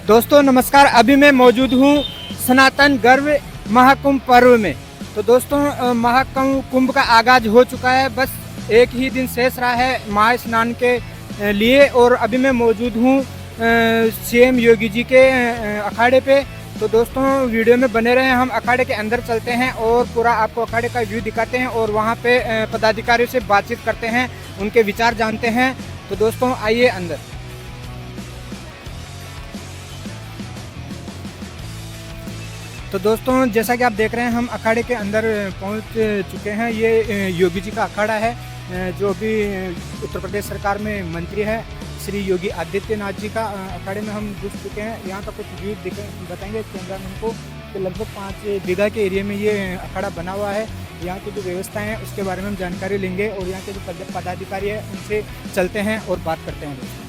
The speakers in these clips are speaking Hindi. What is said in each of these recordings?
दोस्तों नमस्कार। अभी मैं मौजूद हूँ सनातन गर्व महाकुंभ पर्व में। तो दोस्तों महाकुंभ का आगाज हो चुका है, बस एक ही दिन शेष रहा है महास्नान के लिए। और अभी मैं मौजूद हूँ सीएम योगी जी के अखाड़े पे। तो दोस्तों वीडियो में बने रहें, हम अखाड़े के अंदर चलते हैं और पूरा आपको अखाड़े का व्यू दिखाते हैं और वहाँ पे पदाधिकारियों से बातचीत करते हैं, उनके विचार जानते हैं। तो दोस्तों आइए अंदर। तो दोस्तों जैसा कि आप देख रहे हैं हम अखाड़े के अंदर पहुंच चुके हैं। ये योगी जी का अखाड़ा है, जो अभी उत्तर प्रदेश सरकार में मंत्री है श्री योगी आदित्यनाथ जी का अखाड़े में हम घुस चुके हैं। यहाँ का कुछ व्यू बताएंगे कैमरामैन को कि लगभग 5 बीघा के एरिया में ये अखाड़ा बना हुआ है। यहाँ की जो व्यवस्था है उसके बारे में हम जानकारी लेंगे और यहाँ के जो पदाधिकारी है उनसे चलते हैं और बात करते हैं।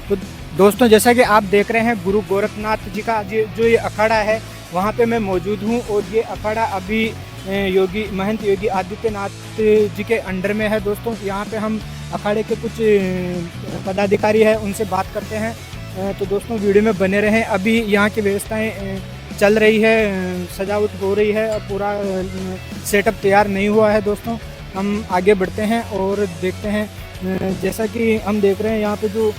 तो दोस्तों जैसा कि आप देख रहे हैं गुरु गोरखनाथ जी का जो ये अखाड़ा है वहाँ पे मैं मौजूद हूँ और ये अखाड़ा अभी महंत योगी आदित्यनाथ जी के अंडर में है। दोस्तों यहाँ पे हम अखाड़े के कुछ पदाधिकारी हैं उनसे बात करते हैं। तो दोस्तों वीडियो में बने रहें। अभी यहाँ की व्यवस्थाएं चल रही है, सजावट हो रही है और पूरा सेटअप तैयार नहीं हुआ है। दोस्तों हम आगे बढ़ते हैं और देखते हैं। जैसा कि हम देख रहे हैं यहाँ पे जो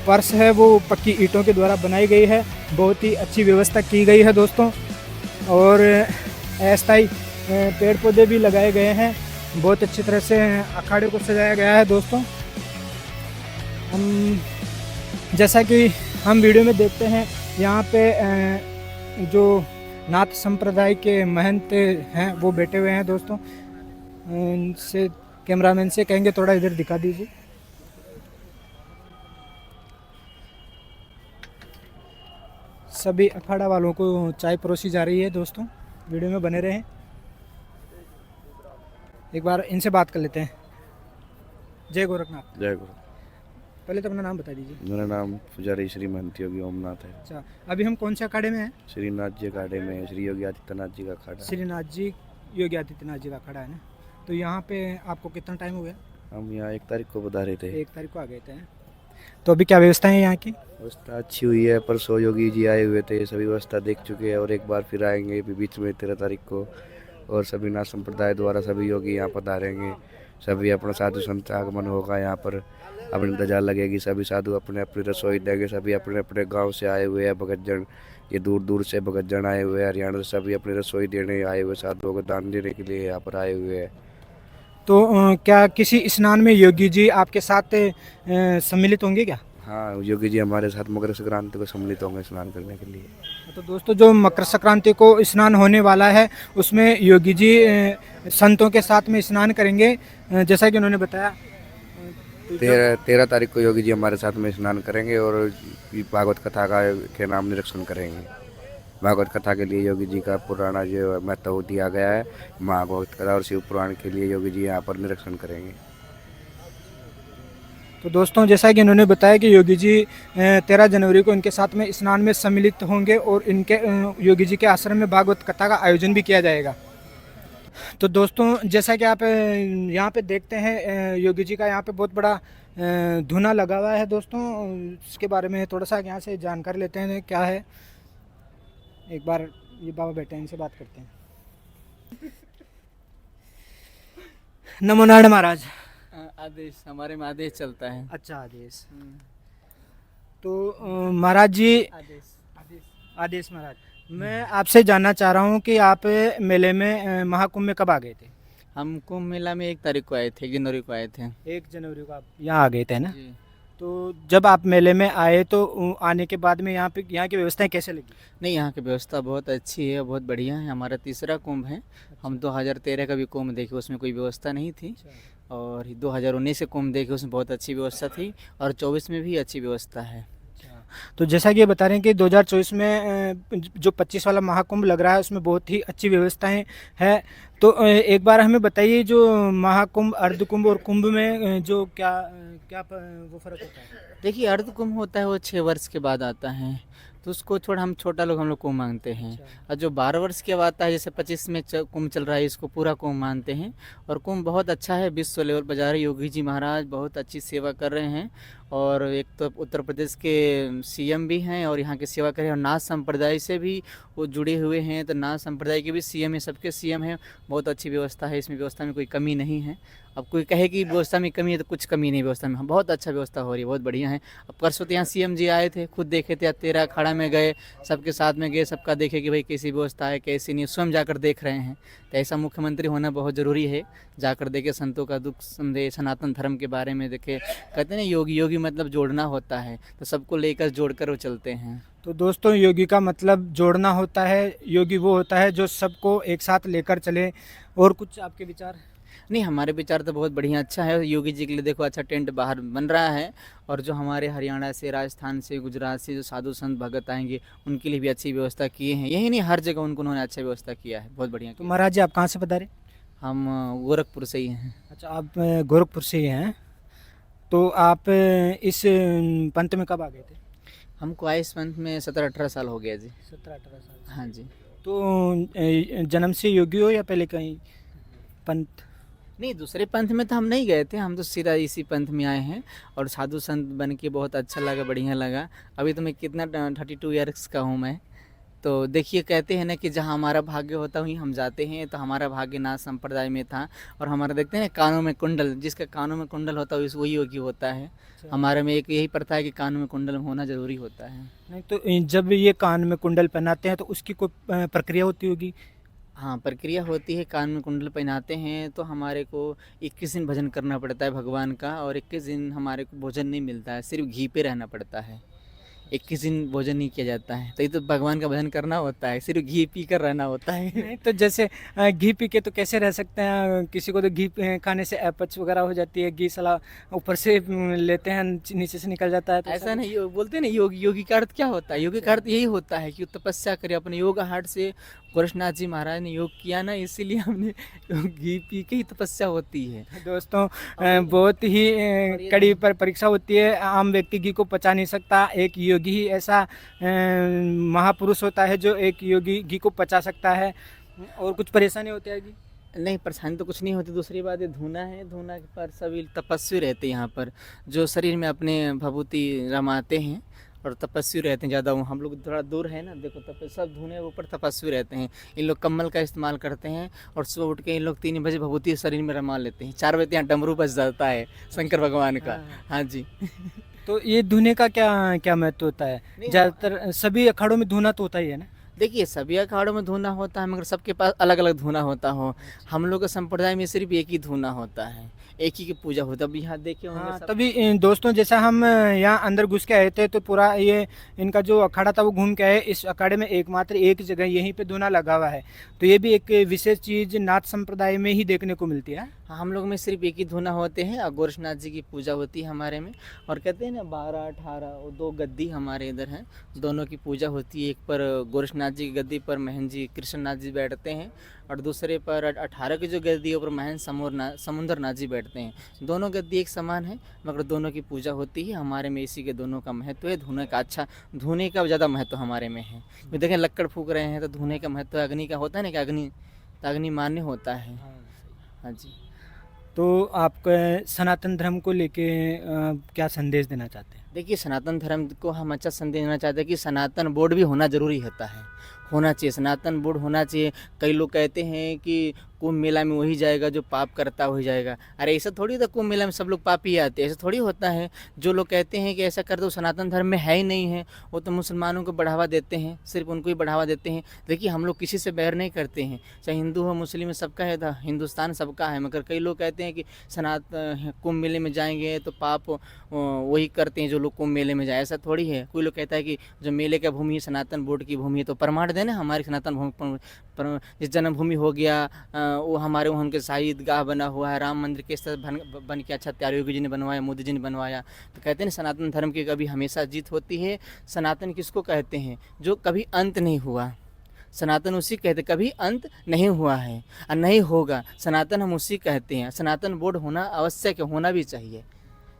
फर्श है वो पक्की ईंटों के द्वारा बनाई गई है, बहुत ही अच्छी व्यवस्था की गई है दोस्तों। और अस्थायी पेड़ पौधे भी लगाए गए हैं, बहुत अच्छी तरह से अखाड़े को सजाया गया है। दोस्तों हम जैसा कि हम वीडियो में देखते हैं यहाँ पे जो नाथ संप्रदाय के महंत हैं वो बैठे हुए हैं। दोस्तों इनसे कैमरामैन से कहेंगे थोड़ा इधर दिखा दीजिए। सभी अखाड़ा वालों को चाय परोसी जा रही है। दोस्तों वीडियो में बने रहें, एक बार इनसे बात कर लेते हैं। जय गोरखनाथ। जय गुरु। पहले तो अपना नाम बता दीजिए। मेरा नाम पुजारी श्री महंत योगी ओमनाथ है। अच्छा, अभी हम कौन से अखाड़े में हैं? श्रीनाथ जी अखाड़े में श्री योगी आदित्यनाथ जी का अखाड़ा। श्रीनाथ जी योगी आदित्यनाथ जी का अखाड़ा है ना। तो यहाँ पे आपको कितना टाइम हो गया? हम यहाँ 1 तारीख को पधारे थे। 1 तारीख को आ गए थे। तो अभी क्या व्यवस्था है यहाँ की? व्यवस्था अच्छी हुई है, परसों योगी जी आए हुए थे, सभी व्यवस्था देख चुके हैं और एक बार फिर आएंगे भी बीच में 13 तारीख को। और सभी नाथ संप्रदाय द्वारा सभी योगी यहाँ पधारेंगे, सभी अपना साधु संत आगमन होगा यहाँ पर, अपनी ध्वजा लगेगी, सभी साधु अपने अपनी रसोई देंगे। सभी अपने अपने गांव से आए हुए हैं भगतजन, ये दूर दूर से भगतजन आए हुए हैं हरियाणा से, सभी अपनी रसोई देने आए हुए, साधुओं को दान देने के लिए यहाँ पर आए हुए हैं। तो क्या किसी स्नान में योगी जी आपके साथ सम्मिलित होंगे क्या? हाँ, योगी जी हमारे साथ मकर संक्रांति को सम्मिलित होंगे स्नान करने के लिए। तो दोस्तों जो मकर संक्रांति को स्नान होने वाला है उसमें योगी जी संतों के साथ में स्नान करेंगे, जैसा कि उन्होंने बताया। 13 तारीख को योगी जी हमारे साथ में स्नान करेंगे और भागवत कथा का के नाम निरीक्षण करेंगे। भागवत कथा के लिए योगी जी का पुराना जो महत्व दिया गया है, महाभागवत कथा और शिव पुराण के लिए योगी जी यहाँ पर निरीक्षण करेंगे। तो दोस्तों जैसा कि इन्होंने बताया कि योगी जी 13 जनवरी को इनके साथ में स्नान में सम्मिलित होंगे और इनके योगी जी के आश्रम में भागवत कथा का आयोजन भी किया जाएगा। तो दोस्तों जैसा कि आप यहाँ पे देखते हैं योगी जी का यहाँ पे बहुत बड़ा धूना लगा हुआ है। दोस्तों इसके बारे में थोड़ा सा यहाँ से जानकारी लेते हैं क्या है। एक बार ये बाबा बैठे हैं, इनसे बात करते हैं। नमो नारायण महाराज। आदेश, हमारे में आदेश चलता है। अच्छा आदेश। तो महाराज जी आदेश महाराज, मैं आपसे जानना चाह रहा हूँ कि आप मेले में महाकुंभ में कब आ गए थे? हम कुंभ मेला में 1 तारीख को आए थे, 1 जनवरी को आए थे। 1 जनवरी को आप यहाँ आ गए थे ना? जी। तो जब आप मेले में आए तो आने के बाद में यहाँ की व्यवस्थाएं कैसे लगी? नहीं, यहाँ की व्यवस्था बहुत अच्छी है, बहुत बढ़िया है। हमारा 3रा कुंभ है। हम 2013 का भी कुंभ देखे, उसमें कोई व्यवस्था नहीं थी। और 2019 से कुंभ देखे, उसमें बहुत अच्छी व्यवस्था थी। और 24 में भी अच्छी व्यवस्था है। तो जैसा कि ये बता रहे हैं कि 2024 में जो 25 वाला महाकुंभ लग रहा है उसमें बहुत ही अच्छी व्यवस्थाएं हैं। तो एक बार हमें बताइए जो महाकुंभ, अर्धकुंभ और कुंभ में जो क्या वो फर्क होता है? देखिए, अर्ध कुंभ होता है वो 6 वर्ष के बाद आता है। तो उसको थोड़ा हम छोटा लोग हम लोग कुंभ मानते हैं। अच्छा। और जो 12 वर्ष के बाद आता है, जैसे 25 में कुंभ चल रहा है, इसको पूरा कुंभ मानते हैं। और कुंभ बहुत अच्छा है, विश्व लेवल पर जा रहे हैं। योगी जी महाराज बहुत अच्छी सेवा कर रहे हैं। और एक तो उत्तर प्रदेश के सीएम भी हैं और यहाँ की सेवा कर रहे हैं, और नाथ संप्रदाय से भी वो जुड़े हुए हैं। तो नाथ संप्रदाय के भी सीएम है, सबके सीएम हैं। बहुत अच्छी व्यवस्था है, इसमें व्यवस्था में कोई कमी नहीं है। अब कोई कहे कि व्यवस्था में कमी है, तो कुछ कमी नहीं व्यवस्था में, बहुत अच्छा व्यवस्था हो रही है, बहुत बढ़िया है। अब परसों तो यहाँ सीएम जी आए थे, खुद देखे थे, 13 अखाड़ा में गए, सबके साथ में गए, सबका देखे कि भाई कैसी व्यवस्था है कैसी नहीं, स्वयं जाकर देख रहे हैं। तो ऐसा मुख्यमंत्री होना बहुत ज़रूरी है, जाकर देखे, संतों का दुख समझे, सनातन धर्म के बारे में देखे। कहते हैं ना योगी, योगी मतलब जोड़ना होता है, तो सबको लेकर जोड़कर वो चलते हैं। तो दोस्तों योगी का मतलब जोड़ना होता है, योगी वो होता है जो सबको एक साथ लेकर चले। और कुछ आपके विचार? नहीं, हमारे विचार तो बहुत बढ़िया अच्छा है। योगी जी के लिए देखो अच्छा टेंट बाहर बन रहा है, और जो हमारे हरियाणा से, राजस्थान से, गुजरात से जो साधु संत भगत आएंगे उनके लिए भी अच्छी व्यवस्था किए हैं। यही नहीं, हर जगह उन्होंने अच्छा व्यवस्था किया है, बहुत बढ़िया तो किया। महाराज जी आप कहाँ से पधारे? हम गोरखपुर से ही हैं। अच्छा, आप गोरखपुर से ही हैं। तो आप इस पंथ में कब आ गए थे? हमको आए इस पंथ में 17-18 साल हो गया जी। 17-18 साल। हाँ जी। तो जन्म से योगी हो या पहले कहीं पंथ? नहीं, दूसरे पंथ में तो हम नहीं गए थे, हम तो सीधा इसी पंथ में आए हैं। और साधु संत बन के बहुत अच्छा लगा, बढ़िया लगा। अभी तो मैं कितना 32 ईयर्स का हूँ मैं। तो देखिए, कहते हैं ना कि जहाँ हमारा भाग्य होता वहीं हम जाते हैं। तो हमारा भाग्य नाथ संप्रदाय में था। और हमारा देखते हैं ना कानों में कुंडल, जिसका कानों में कुंडल होता है वही योगी होता है। हमारे में एक यही प्रथा है कि कानों में कुंडल होना ज़रूरी होता है। नहीं, तो जब ये कान में कुंडल पहनाते हैं तो उसकी कोई प्रक्रिया होती होगी? हाँ, प्रक्रिया होती है। कान में कुंडल पहनाते हैं तो हमारे को 21 दिन भजन करना पड़ता है भगवान का, और 21 दिन हमारे को भोजन नहीं मिलता है, सिर्फ घी पे रहना पड़ता है। 21 दिन भोजन नहीं किया जाता है। तो ये तो भगवान का भजन करना होता है, सिर्फ घी पी कर रहना होता है। नहीं, तो जैसे घी पी के तो कैसे रह सकते हैं? किसी को तो घी खाने से अपच वगैरह हो जाती है, घी सला ऊपर से लेते हैं, नीचे से निकल जाता है। तो ऐसा नहीं, बोलते ना योगी, योगी का अर्थ क्या होता है? योगी का अर्थ यही होता है कि तपस्या करे। अपने योग हाट से गोरक्षनाथ जी महाराज ने योग किया ना, इसीलिए हमने घी पी के ही तपस्या होती है। दोस्तों बहुत ही कड़ी पर परीक्षा होती है। आम व्यक्ति घी को पचा नहीं सकता, एक योगी ही ऐसा महापुरुष होता है जो एक योगी घी को पचा सकता है। और कुछ परेशानी होती है घी? नहीं, परेशानी तो कुछ नहीं होती। दूसरी बात ये धुना है, धुना पर सभी तपस्वी रहते हैं यहाँ पर, जो शरीर में अपने भभूति रमाते हैं और तपस्वी रहते हैं ज़्यादा। हम लोग थोड़ा दूर है ना, देखो सब धुने ऊपर तपस्वी रहते हैं। इन लोग कम्बल का इस्तेमाल करते हैं, और सुबह उठ के इन लोग 3 बजे भभूति शरीर में रमा लेते हैं। 4 बजे यहाँ डमरू बज जाता है शंकर भगवान का। हाँ जी। तो ये धुने का क्या क्या महत्व होता है? ज़्यादातर सभी अखाड़ों में धुना तो होता ही है ना? देखिए, सभी अखाड़ों में धुना होता है, मगर सबके पास अलग अलग धुना होता हो। हम लोग के संप्रदाय में सिर्फ एक ही धुना होता है, एक ही की पूजा होता है। अब यहाँ देखे होंगे हाँ, सब। तभी दोस्तों जैसा हम यहाँ अंदर घुस के आए थे तो पूरा ये इनका जो अखाड़ा था वो घूम के आए। इस अखाड़े में एकमात्र एक जगह यहीं पे धुना लगा हुआ है। तो ये भी एक विशेष चीज़ नाथ संप्रदाय में ही देखने को मिलती है। हाँ, हम लोग में सिर्फ एक ही धुना होते हैं, और गोरक्षनाथ जी की पूजा होती है हमारे में। और कहते हैं ना 12-18 और 2 गद्दी हमारे इधर हैं, दोनों की पूजा होती है। एक पर गोरक्षनाथ जी की गद्दी पर महंत जी कृष्णनाथ जी बैठते हैं, और दूसरे पर 18 की जो गद्दी है ऊपर महंत समुंदरनाथ जी बैठते हैं। दोनों गद्दी एक समान है, मगर दोनों की पूजा होती है हमारे में। इसी के दोनों का महत्व है। धुने का अच्छा, धुने का ज़्यादा महत्व हमारे में है। देखें लक्कड़ फूक रहे हैं तो धुने का महत्व अग्नि का होता है ना, कि अग्नि तो अग्नि मान्य होता है। हाँ जी। तो आप सनातन धर्म को लेके क्या संदेश देना चाहते हैं? देखिए, सनातन धर्म को हम अच्छा संदेश देना चाहते हैं कि सनातन बोर्ड भी होना ज़रूरी होता है, होना चाहिए, सनातन बोर्ड होना चाहिए। कई लोग कहते हैं कि कुंभ मेला में वही जाएगा जो पाप करता वही जाएगा। अरे ऐसा थोड़ी था, कुंभ मेला में सब लोग पापी ही आते हैं, ऐसा थोड़ी होता है। जो लोग कहते हैं कि ऐसा कर दो, सनातन धर्म में है ही नहीं है, वो तो मुसलमानों को बढ़ावा देते हैं, सिर्फ उनको ही बढ़ावा देते हैं। देखिए, हम लोग किसी से बैर नहीं करते हैं, चाहे हिंदू हो मुस्लिम, सबका है, हिंदुस्तान सबका है। मगर कई लोग कहते हैं कि कुंभ मेले में जाएंगे तो पाप वही करते हैं जो लोग कुंभ मेले में जाए, ऐसा थोड़ी है। कोई लोग कहता है कि जो मेले का भूमि सनातन बोर्ड की भूमि है, तो प्रमाण देना हमारी सनातन भूमि जिस जन्मभूमि हो गया, वो हमारे वहाँ के शाही ईदगाह बना हुआ है, राम मंदिर किस तरह बन के अच्छा तैयार योगी जी ने बनवाया, मोदी जी ने बनवाया। तो कहते हैं सनातन धर्म की कभी हमेशा जीत होती है। सनातन किसको कहते हैं? जो कभी अंत नहीं हुआ, सनातन उसी कहते, कभी अंत नहीं हुआ है और नहीं होगा, सनातन हम उसी कहते हैं। सनातन बोर्ड होना आवश्यक है, होना भी चाहिए।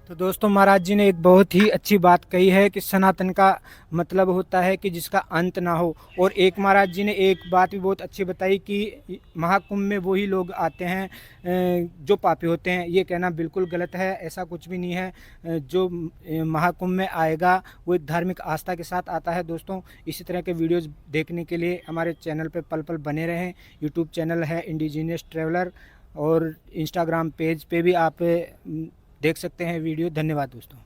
तो दोस्तों महाराज जी ने एक बहुत ही अच्छी बात कही है कि सनातन का मतलब होता है कि जिसका अंत ना हो। और एक महाराज जी ने एक बात भी बहुत अच्छी बताई कि महाकुंभ में वही लोग आते हैं जो पापी होते हैं। ये कहना बिल्कुल गलत है, ऐसा कुछ भी नहीं है। जो महाकुंभ में आएगा वो एक धार्मिक आस्था के साथ आता है। दोस्तों इसी तरह के वीडियोज़ देखने के लिए हमारे चैनल पर पल पल बने रहें। यूट्यूब चैनल है इंडिजीनियस ट्रैवलर और इंस्टाग्राम पेज पे भी आप देख सकते हैं वीडियो। धन्यवाद दोस्तों।